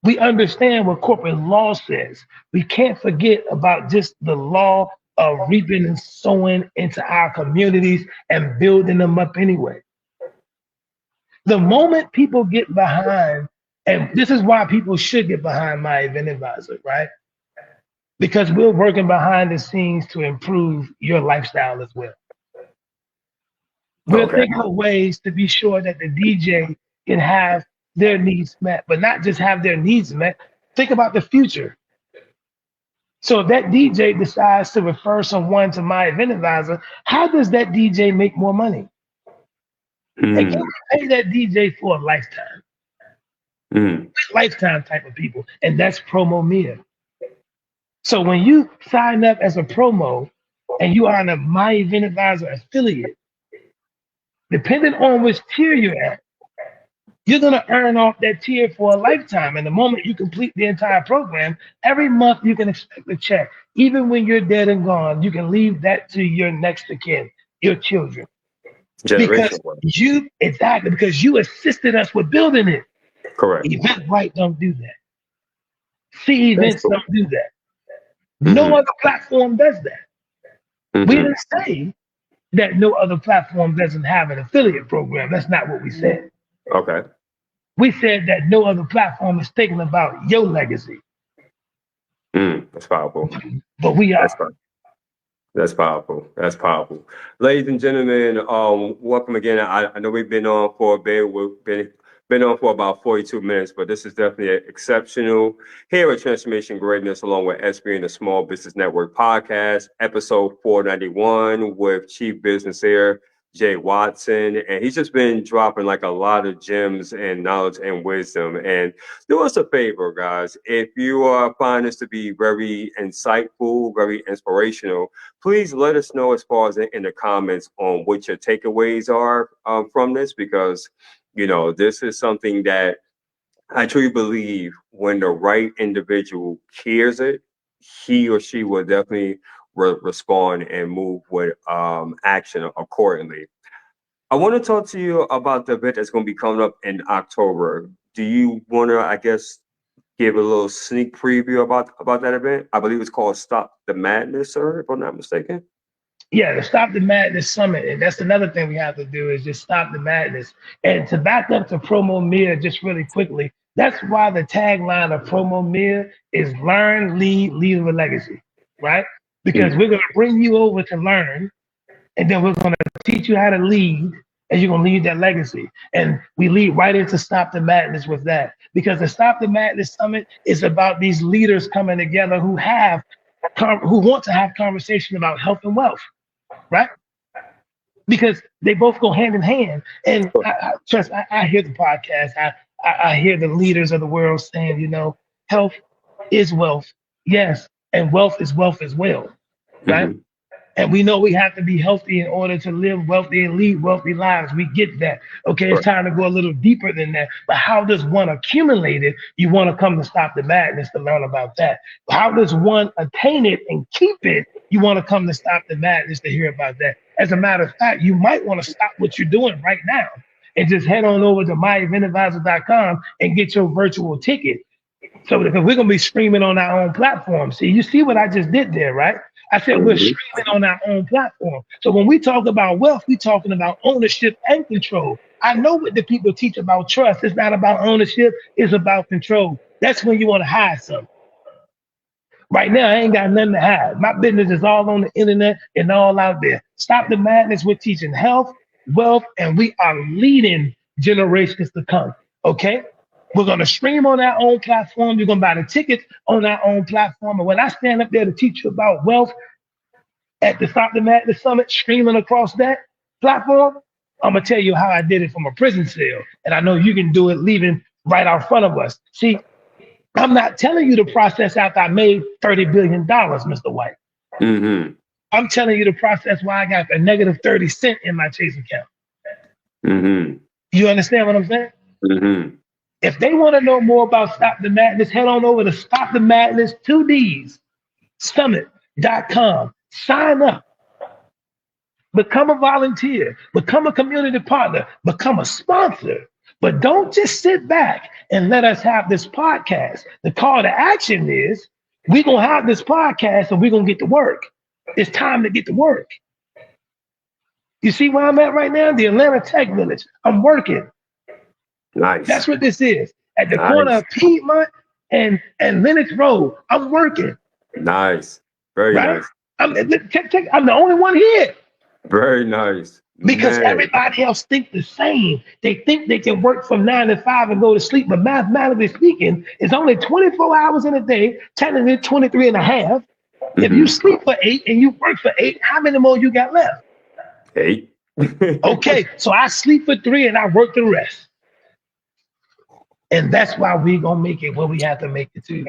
we understand what corporate law says, we can't forget about just the law of reaping and sowing into our communities and building them up anyway. The moment people get behind, and this is why people should get behind My Event Advisor, right? Because we're working behind the scenes to improve your lifestyle as well. We're Okay. thinking of ways to be sure that the DJ can have their needs met, but not just have their needs met. Think about the future. So if that DJ decides to refer someone to My Event Advisor, how does that DJ make more money? And can Mm-hmm. we pay that DJ for a lifetime? Mm-hmm. Lifetime type of people. And that's Promo Mia. So when you sign up as a promo and you are a My Event Advisor affiliate, depending on which tier you're at, you're going to earn off that tier for a lifetime. And the moment you complete the entire program, every month you can expect a check. Even when you're dead and gone, you can leave that to your next of kin, your children. Because Generational wealth. because you assisted us with building it. Correct. Eventbrite don't do that. See That's Events cool. don't do that. No Mm-hmm. other platform does that. We Mm-hmm. didn't say that no other platform doesn't have an affiliate program. That's not what we said. Okay. We said that no other platform is thinking about your legacy, That's powerful. but we That's are. powerful. That's powerful. That's powerful. Ladies and gentlemen, welcome again. I know we've been on for a bit. We've been on for about 42 minutes, but this is definitely exceptional. Here at Transformation Greatness, along with SBN, the Small Business Network podcast, episode 491 with Chief Business Air Jay Watson, and he's just been dropping like a lot of gems and knowledge and wisdom. And do us a favor, guys. If you find this to be very insightful, very inspirational, please let us know as far as in the comments on what your takeaways are from this, because this is something that I truly believe when the right individual hears it, he or she will definitely respond and move with action accordingly. I want to talk to you about the event that's going to be coming up in October. Do you want to, I guess, give a little sneak preview about that event? I believe it's called Stop the Madness, sir, if I'm not mistaken. Yeah, to stop the madness summit. And that's another thing we have to do is just stop the madness. And to back up to Promo Mia just really quickly, that's why the tagline of Promo Mia is learn, lead with legacy, right? Because Mm, we're going to bring you over to learn, and then we're going to teach you how to lead, and you're going to lead that legacy. And we lead right into Stop the Madness with that. Because the Stop the Madness Summit is about these leaders coming together who want to have conversation about health and wealth, right? Because they both go hand in hand. And I hear the podcast. I hear the leaders of the world saying, health is wealth. Yes. And wealth is wealth as well, right? mhm. And we know we have to be healthy in order to live wealthy and lead wealthy lives. We get that. Okay, it's Correct. time to go a little deeper than that. But how does one accumulate it? You want to come to Stop the Madness to learn about that. How does one attain it and keep it? You want to come to Stop the Madness to hear about that. As a matter of fact, you might want to stop what you're doing right now and just head on over to myeventadvisor.com and get your virtual ticket. So because we're gonna be streaming on our own platform. See, you see what I just did there, right? I said we're Mhm. streaming on our own platform. So when we talk about wealth, we're talking about ownership and control. I know what the people teach about trust. It's not about ownership, it's about control. That's when you want to hide something. Right now, I ain't got nothing to hide. My business is all on the internet and all out there. Stop the madness. We're teaching health, wealth, and we are leading generations to come. Okay? We're going to stream on our own platform. You're going to buy the tickets on our own platform. And when I stand up there to teach you about wealth at the Stop the Madness Summit, streaming across that platform, I'm going to tell you how I did it from a prison cell. And I know you can do it leaving right out front of us. See, I'm not telling you the process after I made $30 billion, Mr. White. Mhm. I'm telling you the process why I got a negative 30 cent in my Chase account. Mhm. You understand what I'm saying? Mhm. If they want to know more about Stop the Madness, head on over to Stop the Madness 2Ds Summit.com. Sign up. Become a volunteer. Become a community partner. Become a sponsor. But don't just sit back and let us have this podcast. The call to action is we're going to have this podcast and we're going to get to work. It's time to get to work. You see where I'm at right now? The Atlanta Tech Village. I'm working. Nice. That's what this is. At the corner Nice. of Piedmont and Lenox Road. I'm working, Nice. Very right? nice. I'm the only one here. Very nice. Because Man. everybody else think the same. They think they can work from 9 to 5 and go to sleep, but mathematically speaking, it's only 24 hours in a day, technically 23 and a half. If you Mhm. sleep for 8 and you work for 8, how many more you got left? 8. Okay, so I sleep for 3 and I work the rest. And that's why we gonna make it where we have to make it to.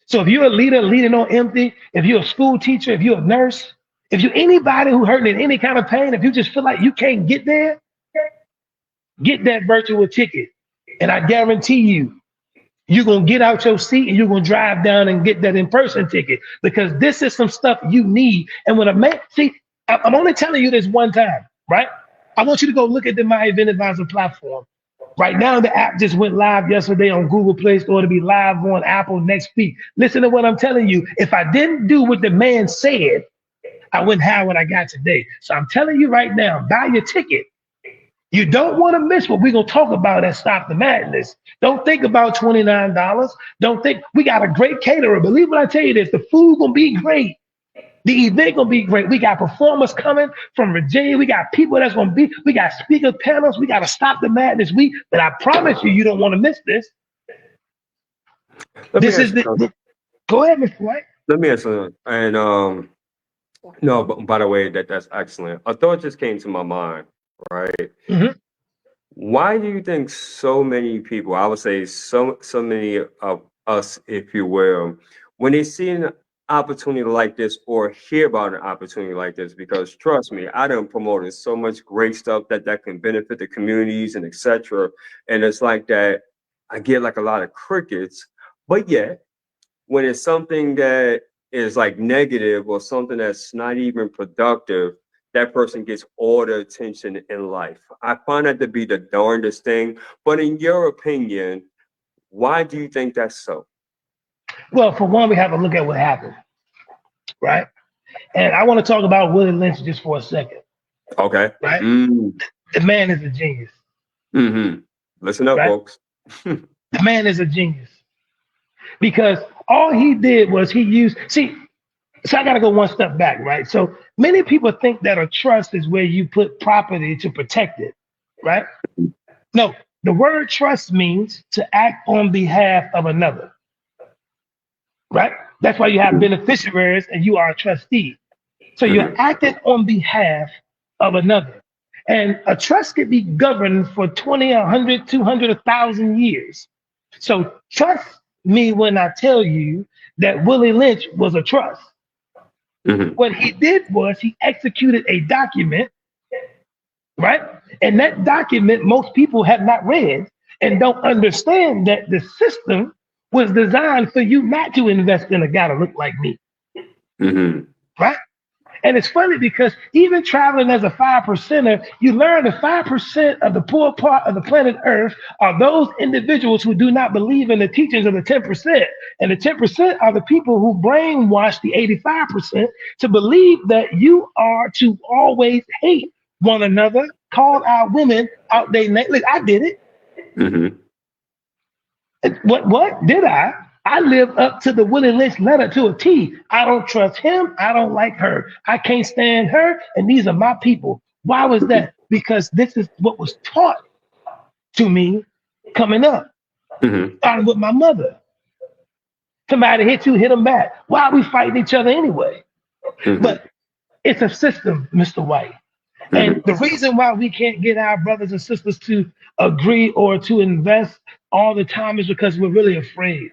So if you're a leader leading on empty, if you're a school teacher, if you're a nurse, if you're anybody who hurting in any kind of pain, if you just feel like you can't get there, get that virtual ticket. And I guarantee you, you're going to get out your seat and you're going to drive down and get that in-person ticket because this is some stuff you need. And when a man, see, I'm only telling you this one time, right? I want you to go look at the My Event Advisor platform. Right now, the app just went live yesterday on Google Play Store to be live on Apple next week. Listen to what I'm telling you. If I didn't do what the man said, I wouldn't have what I got today. So I'm telling you right now, buy your ticket. You don't want to miss what we're going to talk about at Stop the Madness. Don't think about $29. Don't think we got a great caterer. Believe what I tell you this, the food going to be great. The event gonna be great. We got performers coming from Virginia. We got people that's gonna be. We got speaker panels. We got to Stop the Madness week. But I promise you, you don't want to miss this. Let me This is ask you the. something. Go ahead, Mr. White. Let me ask you something. And no, but by the way, that's excellent. A thought just came to my mind, right? Mm-hmm. Why do you think so many people, I would say so many of us, if you will, when they see an opportunity like this or hear about an opportunity like this, because trust me, I done promoted so much great stuff that can benefit the communities and etc. And it's like that, I get like a lot of crickets, but yet when it's something that is like negative or something that's not even productive, that person gets all the attention in life. I find that to be the darndest thing. But in your opinion, why do you think that's so? Well, for one, we have to look at what happened, right? And I want to talk about Willie Lynch just for a second, Okay. right? Mm. The man is a genius, Mm-hmm. Listen up, right? folks. The man is a genius because all he did was he used. See, so I got to go one step back, right? So many people think that a trust is where you put property to protect it, right? No, the word trust means to act on behalf of another, right? That's why you have beneficiaries and you are a trustee. So you're Mm-hmm. acting on behalf of another. And a trust can be governed for 20, 100, 200, 1,000 years. So trust me when I tell you that Willie Lynch was a trust. Mm-hmm. What he did was he executed a document, right? And that document most people have not read and don't understand that the system was designed for you not to invest in a guy to look like me, Mm-hmm. right? And it's funny because even traveling as a 5%er, you learn the 5% of the poor part of the planet Earth are those individuals who do not believe in the teachings of the 10%. And the 10% are the people who brainwash the 85% to believe that you are to always hate one another, call our women out their name. Look, I did it. Mm-hmm. What did I? I live up to the Willie Lynch letter to a T. I don't trust him. I don't like her. I can't stand her. And these are my people. Why was that? Because this is what was taught to me coming up. Mm-hmm. Starting with my mother. Somebody hit you, hit them back. Why are we fighting each other anyway? Mm-hmm. But it's a system, Mr. White. And Mm-hmm. the reason why we can't get our brothers and sisters to agree or to invest all the time is because we're really afraid.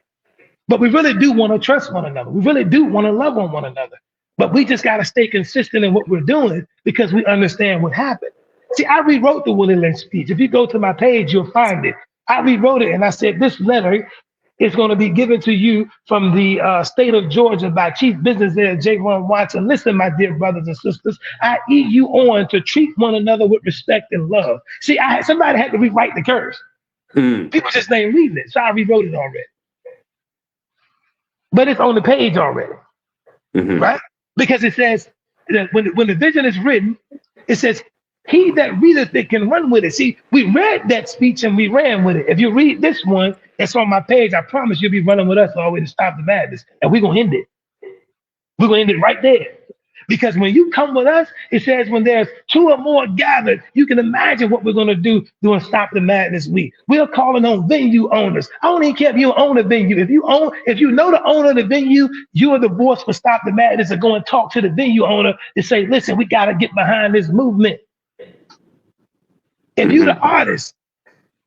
But we really do want to trust one another. We really do want to love on one another. But we just got to stay consistent in what we're doing because we understand what happened. See, I rewrote the Willie Lynch speech. If you go to my page, you'll find it. I rewrote it and I said, this letter is going to be given to you from the state of Georgia by Chief Business Head Javon Watson. Listen, my dear brothers and sisters, I eat you on to treat one another with respect and love. See, somebody had to rewrite the curse. Mm-hmm. People just ain't reading it, so I rewrote it already. But it's on the page already, Mm-hmm. right? Because it says that when the vision is written, it says, he that readeth it can run with it. See, we read that speech and we ran with it. If you read this one, it's on my page. I promise you'll be running with us all the way to Stop the Madness. And we're going to end it. We're going to end it right there. Because when you come with us, it says when there's two or more gathered, you can imagine what we're going to do during Stop the Madness week. We're calling on venue owners. I don't even care if you own a venue. If you know the owner of the venue, you are the voice for Stop the Madness and go and talk to the venue owner and say, listen, we got to get behind this movement. If you the Mm-hmm. artist,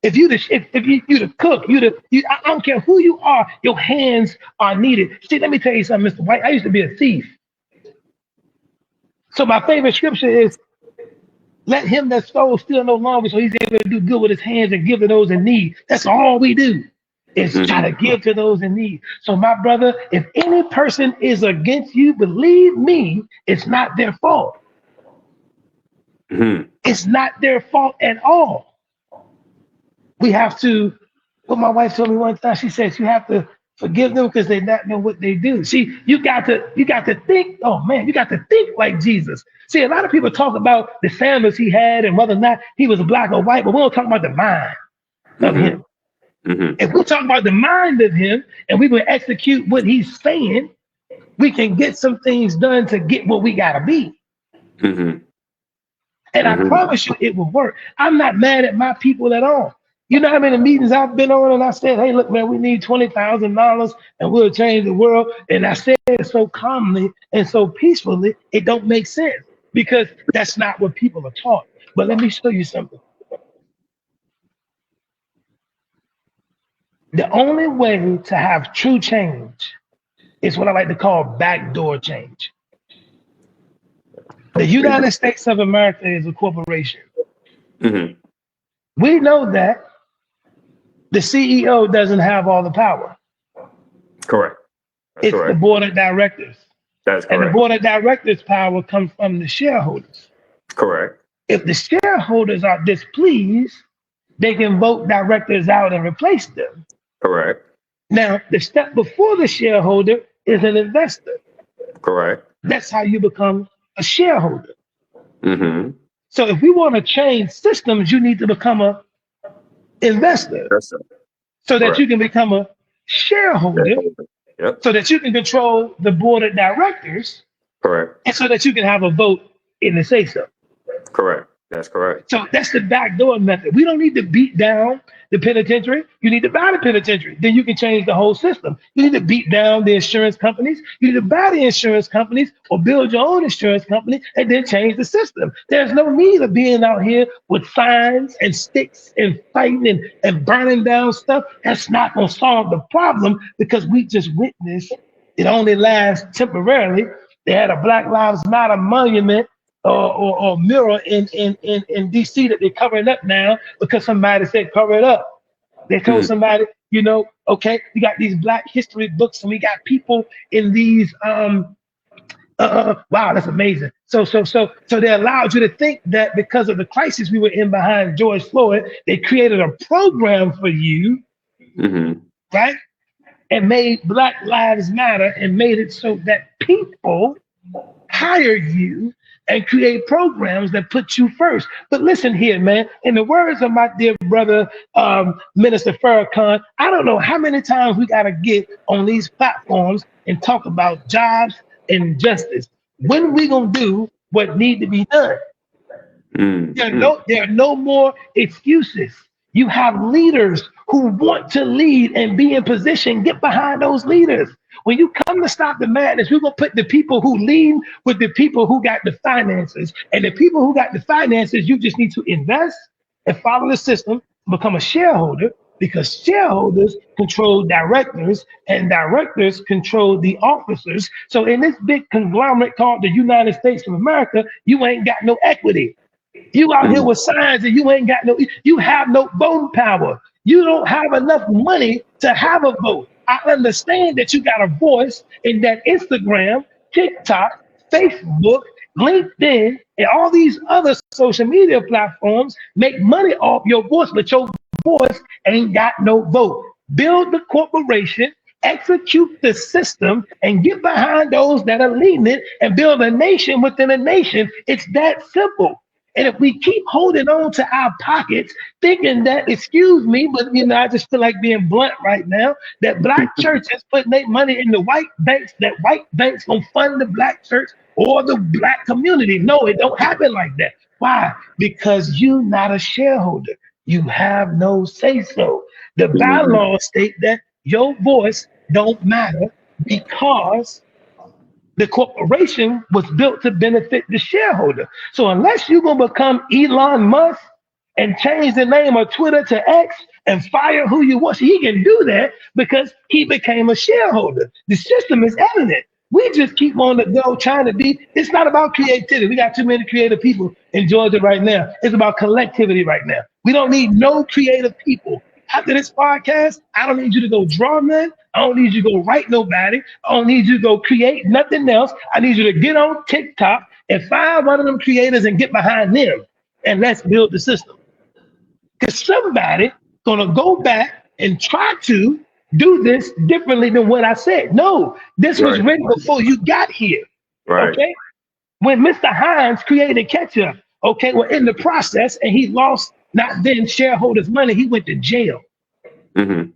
if you the cook, I don't care who you are, your hands are needed. See, let me tell you something, Mr. White. I used to be a thief. So my favorite scripture is, let him that stole steal no longer, so he's able to do good with his hands and give to those in need. That's all we do, is try to Mm-hmm. give to those in need. So my brother, if any person is against you, believe me, it's not their fault. Mm-hmm. It's not their fault at all. We have to, what my wife told me one time, she says you have to forgive them because they not know what they do. See, you got to think, oh man, you got to think like Jesus. See, a lot of people talk about the sandals he had and whether or not he was black or white, but we don't talk about the mind of Mm-hmm. him. Mm-hmm. If we talk about the mind of him and we will execute what he's saying, we can get some things done to get what we gotta be. Mm-hmm. And I Mm-hmm. promise you it will work. I'm not mad at my people at all. You know how many meetings I've been on and I said, hey, look, man, we need $20,000 and we'll change the world. And I said it so calmly and so peacefully, it don't make sense because that's not what people are taught. But let me show you something. The only way to have true change is what I like to call backdoor change. The United States of America is a corporation. Mm-hmm. We know that the CEO doesn't have all the power. Correct. That's It's the correct. board of directors. That's And the correct. board of directors' power comes from the shareholders. Correct. If the shareholders are displeased, they can vote directors out and replace them. Correct. Now, the step before the shareholder is an investor. Correct. That's how you become a shareholder. Mm-hmm. So if we want to change systems, you need to become an investor That's it. so that you Correct. can become a shareholder Shareholder. Yep. so that you can control the board of directors Correct. and so that you can have a vote in the say so. Correct. That's correct. So that's the backdoor method. We don't need to beat down the penitentiary. You need to buy the penitentiary. Then you can change the whole system. You need to beat down the insurance companies. You need to buy the insurance companies or build your own insurance company and then change the system. There's no need of being out here with signs and sticks and fighting and burning down stuff. That's not going to solve the problem because we just witnessed it only lasts temporarily. They had a Black Lives Matter monument or mirror in DC that they're covering up now because somebody said cover it up. They told Mm-hmm. somebody, okay, we got these Black history books and we got people in these Wow, that's amazing. So they allowed you to think that because of the crisis we were in behind George Floyd, they created a program for you, Mm-hmm. right? And made Black Lives Matter and made it so that people hire you and create programs that put you first. But listen here, man. In the words of my dear brother, Minister Farrakhan, I don't know how many times we got to get on these platforms and talk about jobs and justice. When are we going to do what need to be done? Mm-hmm. There are no more excuses. You have leaders who want to lead and be in position. Get behind those leaders. When you come to stop the madness, we're gonna put the people who lead with the people who got the finances. And the people who got the finances, you just need to invest and follow the system, become a shareholder, because shareholders control directors and directors control the officers. So in this big conglomerate called the United States of America, you ain't got no equity. You out here with signs and you ain't got no, you have no voting power. You don't have enough money to have a vote. I understand that you got a voice in that Instagram, TikTok, Facebook, LinkedIn, and all these other social media platforms make money off your voice, but your voice ain't got no vote. Build the corporation, execute the system, and get behind those that are leading it and build a nation within a nation. It's that simple. And if we keep holding on to our pockets, thinking that, excuse me, but I just feel like being blunt right now, that black churches putting their money in the white banks, that white banks gonna fund the black church or the black community. No, it don't happen like that. Why? Because you're not a shareholder. You have no say so. The Mm-hmm. bylaws state that your voice don't matter because the corporation was built to benefit the shareholder. So unless you're gonna become Elon Musk and change the name of Twitter to X and fire who you want, so he can do that because he became a shareholder. The system is evident. We just keep on the go trying to be. It's not about creativity. We got too many creative people in Georgia right now. It's about collectivity right now. We don't need no creative people. After this podcast, I don't need you to go draw none. I don't need you to go write nobody. I don't need you to go create nothing else. I need you to get on TikTok and find one of them creators and get behind them. And let's build the system. Because somebody gonna go back and try to do this differently than what I said. No, this was Right. written before you got here. Right. Okay. When Mr. Hines created ketchup, okay, well, in the process, and he lost not then shareholders' money, he went to jail. Mm-hmm.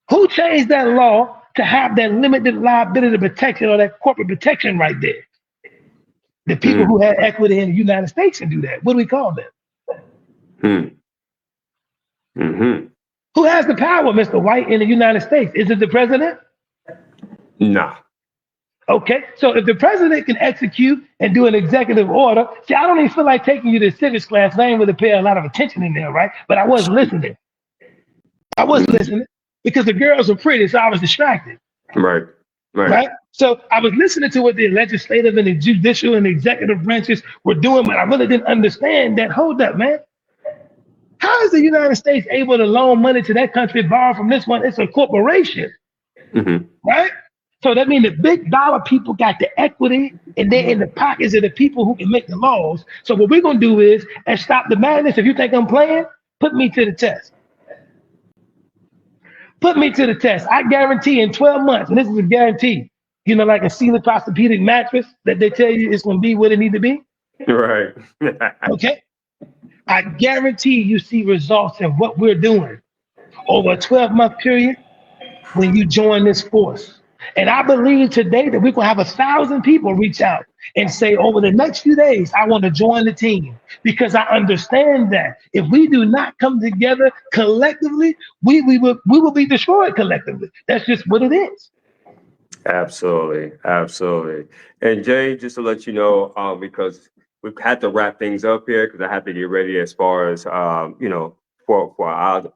Who changed that law to have that limited liability protection or that corporate protection right there? The people who had equity in the United States can do that. What do we call them? Mm-hmm. Mm-hmm. Who has the power, Mr. White, in the United States? Is it the president? Nah. Okay, so if the president can execute and do an executive order, see, I don't even feel like taking you to civics class. I ain't really pay a lot of attention in there, right? But I was listening. I was listening because the girls were pretty, so I was distracted. Right. Right. Right? So I was listening to what the legislative and the judicial and the executive branches were doing, but I really didn't understand that. Hold up, man. How is the United States able to loan money to that country, borrow from this one? It's a corporation, Mm-hmm. right? So that means the big dollar people got the equity and they're in the pockets of the people who can make the laws. So what we're going to do is, and stop the madness. If you think I'm playing, put me to the test. Put me to the test. I guarantee in 12 months, and this is a guarantee, like a ceiling orthopedic mattress that they tell you it's going to be what it need to be. Right. Okay. I guarantee you see results in what we're doing over a 12-month period when you join this force. And I believe today that we're going to have 1,000 people reach out and say, over the next few days, I want to join the team, because I understand that if we do not come together collectively, we will be destroyed collectively. That's just what it is. Absolutely. Absolutely. And Jay, just to let you know, because we've had to wrap things up here because I have to get ready as far as for our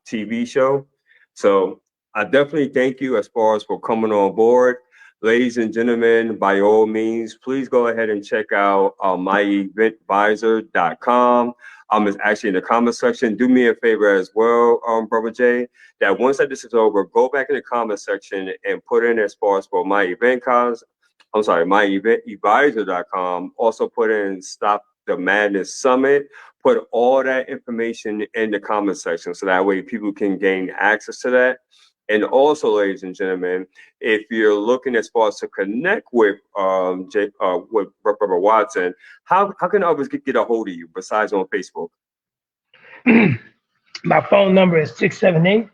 TV show. So I definitely thank you as far as for coming on board. Ladies and gentlemen, by all means, please go ahead and check out myeventvisor.com. It's actually in the comment section. Do me a favor as well, Brother Jay, that once that this is over, go back in the comment section and put in as far as for my event cause, I'm sorry, myeventadvisor.com. Also put in Stop the Madness Summit. Put all that information in the comment section so that way people can gain access to that. And also, ladies and gentlemen, if you're looking as far as to connect with with Reverend Watson, how can others get a hold of you besides on Facebook? My phone number is 678-672-8030.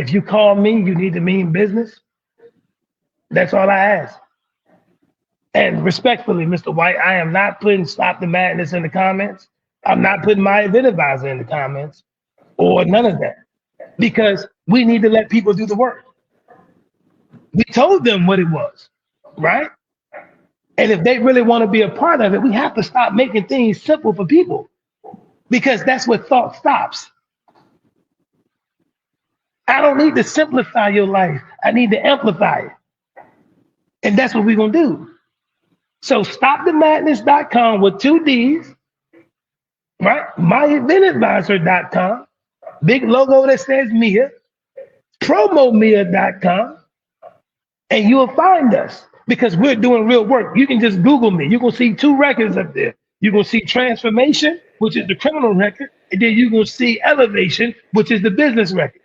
If you call me, you need to mean business. That's all I ask. And respectfully, Mr. White, I am not putting Stop the Madness in the comments. I'm not putting my event advisor in the comments or none of that, because we need to let people do the work. We told them what it was, right? And if they really want to be a part of it, we have to stop making things simple for people, because that's where thought stops. I don't need to simplify your life. I need to amplify it. And that's what we're going to do. So stopthemadness.com with 2 D's, right? Myeventadvisor.com, big logo that says Mia, promomia.com, and you'll find us because we're doing real work. You can just Google me. You're going to see 2 records up there. You're going to see Transformation, which is the criminal record, and then you're going to see Elevation, which is the business record.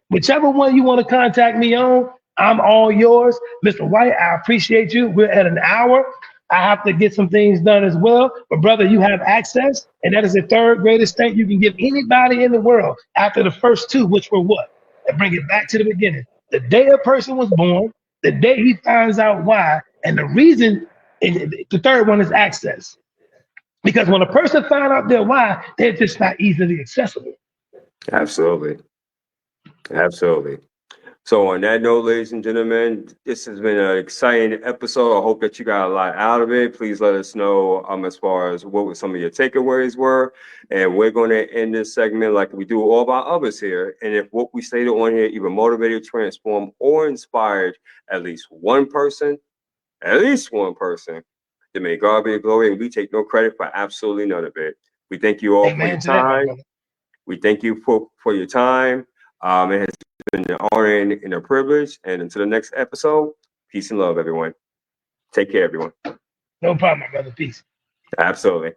Whichever one you want to contact me on, I'm all yours. Mr. White, I appreciate you. We're at an hour. I have to get some things done as well. But brother, you have access, and that is the 3rd greatest thing you can give anybody in the world after the first 2, which were what? And bring it back to the beginning. The day a person was born, the day he finds out why, and the reason, and the 3rd one is access. Because when a person finds out their why, they're just not easily accessible. Absolutely. Absolutely. So on that note, ladies and gentlemen, this has been an exciting episode. I hope that you got a lot out of it. Please let us know as far as what some of your takeaways were. And we're going to end this segment like we do all of our others here. And if what we stated on here either motivated, transformed, or inspired at least one person, then may God be the glory, and we take no credit for absolutely none of it. We thank you all for your time. We thank you for your time. It has been an honor and a privilege. And until the next episode, peace and love, everyone. Take care, everyone. No problem, my brother. Peace. Absolutely.